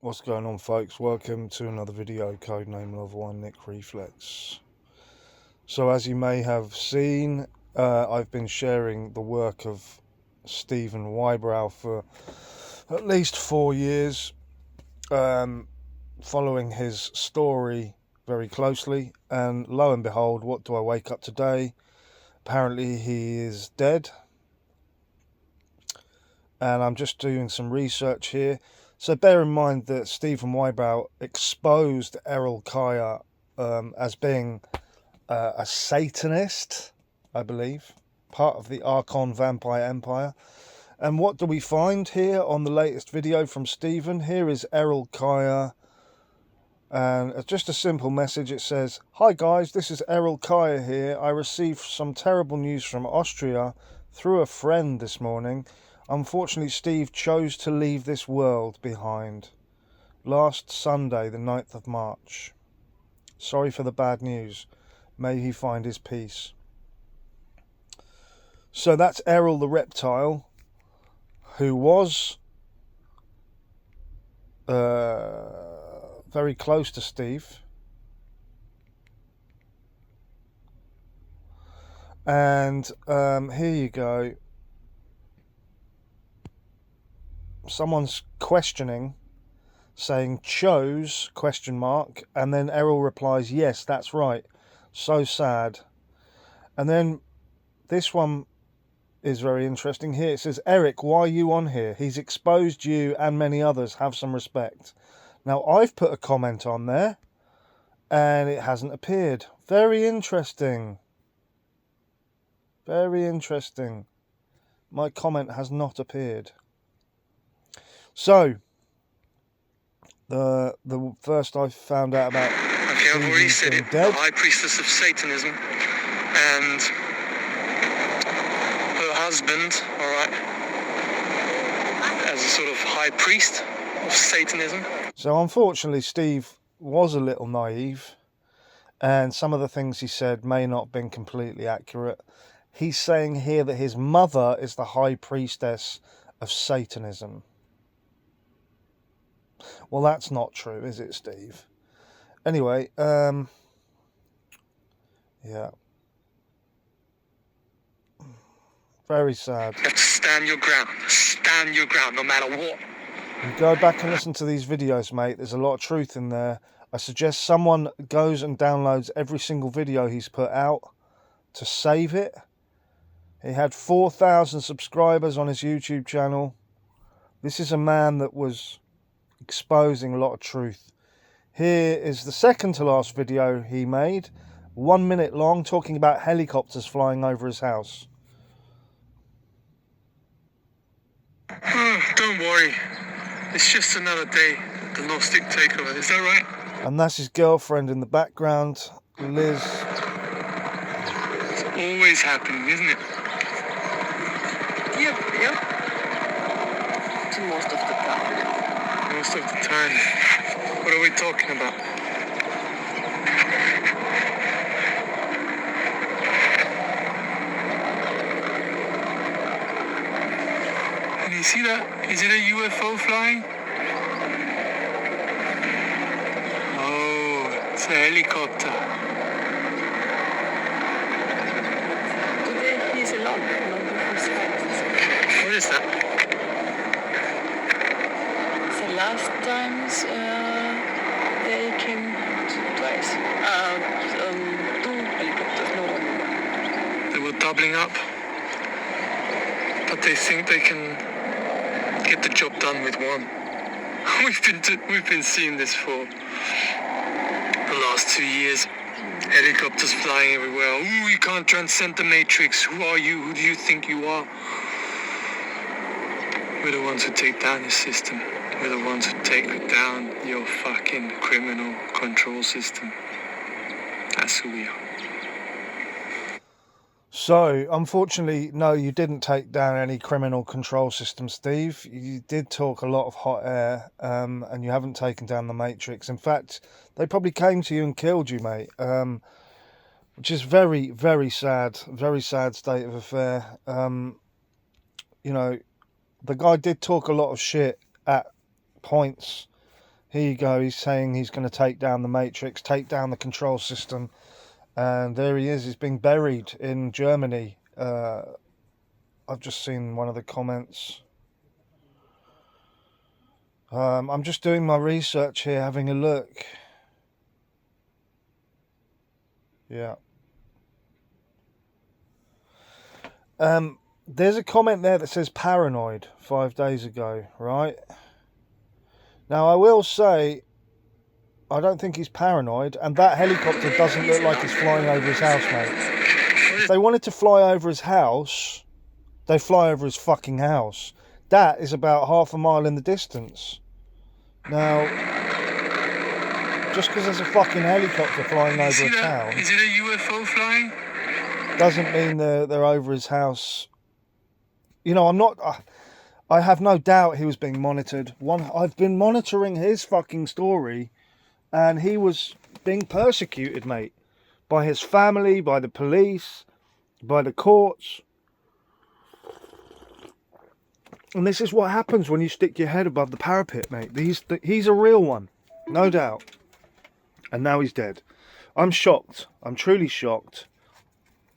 What's going on, folks? Welcome to another video, codename Love1 Nick Reflex. So as you may have seen, I've been sharing the work of Stephen Whybrow for at least 4 years, following his story very closely, and lo and behold, what do I wake up today? Apparently he is dead, and I'm just doing some research here. So bear in mind that Stephen Whybrow exposed Errol Kaya as being a Satanist, I believe, part of the Archon Vampire Empire. And what do we find here on the latest video from Stephen? Here is Errol Kaya, and it's just a simple message. It says, "Hi guys, this is Errol Kaya here. I received some terrible news from Austria through a friend this morning. Unfortunately, Steve chose to leave this world behind last Sunday, the 9th of March. Sorry for the bad news. May he find his peace." So that's Errol the reptile, who was very close to Steve. And here you go. Someone's questioning, saying chose ? And then Errol replies, "Yes, that's right. So sad." And then this one is very interesting. Here it says, "Eric, why are you on here? He's exposed you and many others. Have some respect." Now I've put a comment on there and it hasn't appeared. Very interesting. Very interesting. My comment has not appeared. So the first I found out about I've already said it. dead. The high priestess of Satanism and her husband, alright, as a sort of high priest of Satanism. So unfortunately Steve was a little naive, and some of the things he said may not have been completely accurate. He's saying here that his mother is the high priestess of Satanism. Well, that's not true, is it, Steve? Anyway, yeah. Very sad. You have to stand your ground. Stand your ground, no matter what. You go back and listen to these videos, mate. There's a lot of truth in there. I suggest someone goes and downloads every single video he's put out to save it. He had 4,000 subscribers on his YouTube channel. This is a man that was exposing a lot of truth. Here is the second to last video he made, 1 minute long, talking about helicopters flying over his house. Don't worry. It's just another day. The gnostic takeover. Is that right? And that's his girlfriend in the background, Liz. It's always happening, isn't it? Yep. Most of the time. Most of the time. What are we talking about? Can you see that? Is it a UFO flying? Oh, it's a helicopter. Today he's alone. What is that? The last times they came twice. Two helicopters, no one. They were doubling up, but they think they can get the job done with one. We've been seeing this for the last 2 years. Helicopters flying everywhere. Ooh, you can't transcend the matrix. Who are you? Who do you think you are? We're the ones who take down the system. We're the ones who take down your fucking criminal control system. That's who we are. So, unfortunately, no, you didn't take down any criminal control system, Steve. You did talk a lot of hot air, and you haven't taken down the Matrix. In fact, they probably came to you and killed you, mate, which is very, very sad state of affair. You know, the guy did talk a lot of shit at points, Here you go, he's saying he's going to take down the Matrix, take down the control system. And there he is, he's being buried in Germany. I've just seen one of the comments. I'm just doing my research here, having a look. Yeah. There's a comment there that says paranoid 5 days ago, right? Now, I will say, I don't think he's paranoid, and that helicopter doesn't look like it's flying over his house, mate. If they wanted to fly over his house, they fly over his fucking house. That is about half a mile in the distance. Now, just because there's a fucking helicopter flying over a town... Is it a UFO flying? Doesn't mean they're over his house. You know, I have no doubt he was being monitored. I've been monitoring his fucking story, and he was being persecuted, mate, by his family, by the police, by the courts. And this is what happens when you stick your head above the parapet, mate. He's a real one, no doubt. And now he's dead. I'm shocked. I'm truly shocked.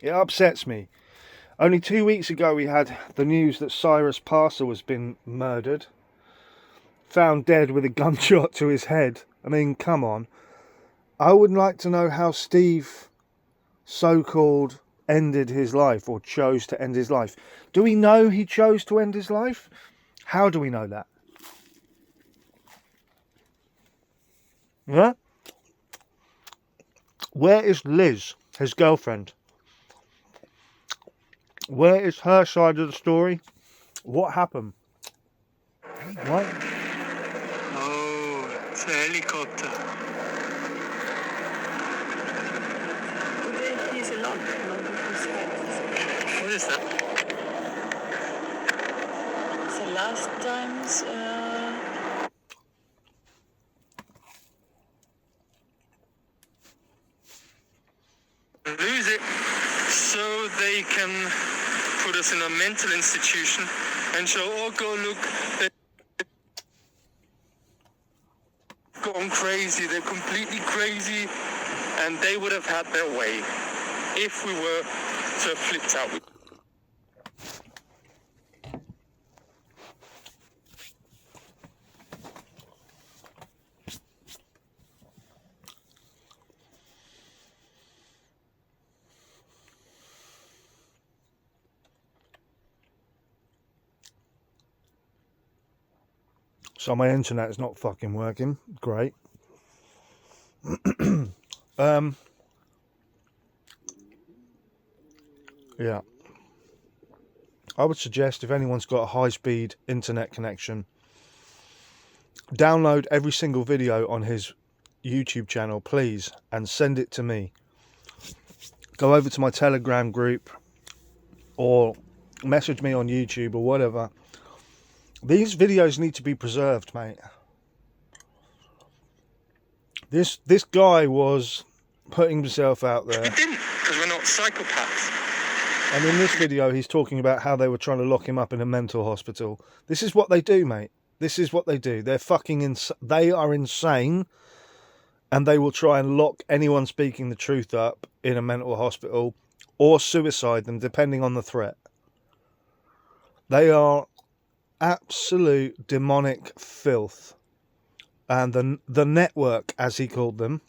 It upsets me. Only 2 weeks ago we had the news that Cyrus Parser was been murdered. Found dead with a gunshot to his head. I mean, come on. I would like to know how Steve, so-called, ended his life, or chose to end his life. Do we know he chose to end his life? How do we know that? Yeah? Where is Liz, his girlfriend? Where is her side of the story? What happened? What? Oh, it's a helicopter. He's alone. What is that? The last times lose it so they can put us in a mental institution and show, oh, go look, they're gone crazy, they're completely crazy, and they would have had their way if we were to have flipped out. So my internet is not fucking working. Great. Yeah. I would suggest if anyone's got a high-speed internet connection, download every single video on his YouTube channel, please, and send it to me. Go over to my Telegram group or message me on YouTube or whatever. These videos need to be preserved, mate. This guy was putting himself out there. We didn't, because we're not psychopaths. And in this video, he's talking about how they were trying to lock him up in a mental hospital. This is what they do, mate. This is what they do. They're fucking they are insane. And they will try and lock anyone speaking the truth up in a mental hospital or suicide them, depending on the threat. They are absolute demonic filth. And the network, as he called them,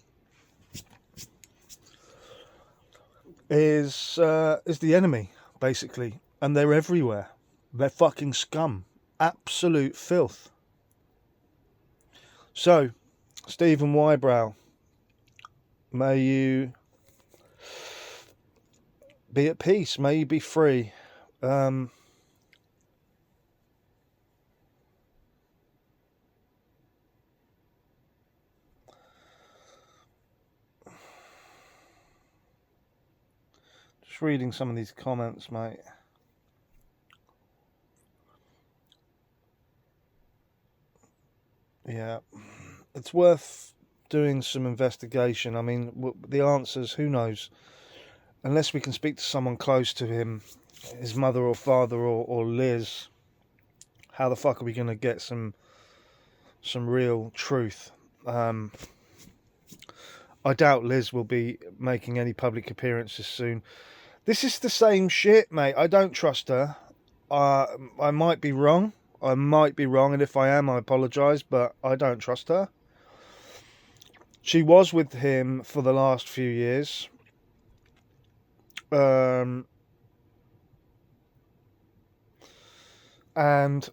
is the enemy, basically. And they're everywhere. They're fucking scum. Absolute filth. So, Stephen Whybrow, may you be at peace. May you be free. Just reading some of these comments, mate. Yeah, it's worth doing some investigation. I mean, the answers, who knows? Unless we can speak to someone close to him, his mother or father or Liz, how the fuck are we going to get some real truth? I doubt Liz will be making any public appearances soon. This is the same shit, mate. I don't trust her. I might be wrong. And if I am, I apologise, but I don't trust her. She was with him for the last few years. And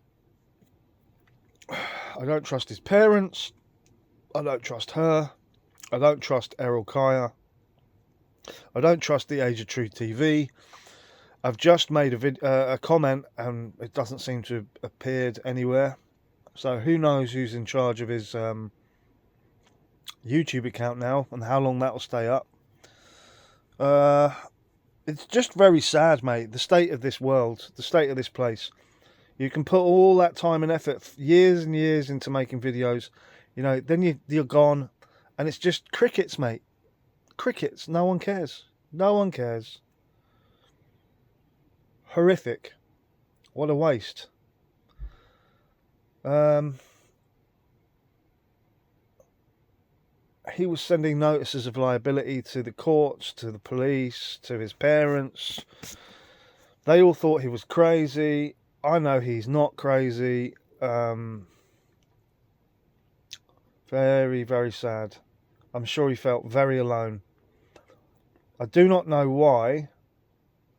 I don't trust his parents. I don't trust her. I don't trust Errol Kaya. I don't trust the Age of Truth TV. I've just made a comment and it doesn't seem to have appeared anywhere. So who knows who's in charge of his YouTube account now and how long that will stay up. It's just very sad, mate. The state of this world, the state of this place. You can put all that time and effort, years and years, into making videos. You know, then you're gone, and it's just crickets, mate. Crickets. No one cares. No one cares. Horrific. What a waste. He was sending notices of liability to the courts, to the police, to his parents. They all thought he was crazy. I know he's not crazy. Very, very sad. I'm sure he felt very alone. I do not know why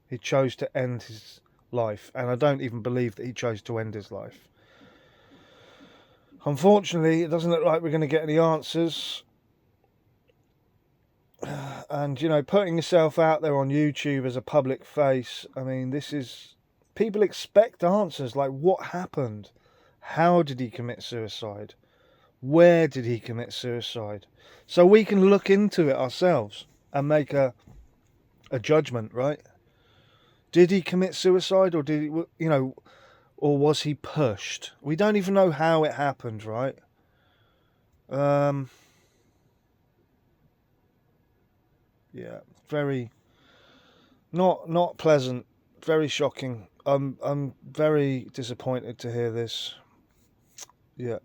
he chose to end his life, and I don't even believe that he chose to end his life. Unfortunately, it doesn't look like we're going to get any answers. And, you know, putting yourself out there on YouTube as a public face, I mean, this is... People expect answers like, what happened? How did he commit suicide? Where did he commit suicide? So we can look into it ourselves and make a judgment, right? Did he commit suicide, or did he, you know, or was he pushed? We don't even know how it happened, right? Yeah, very not pleasant, very shocking. I'm very disappointed to hear this. Yeah.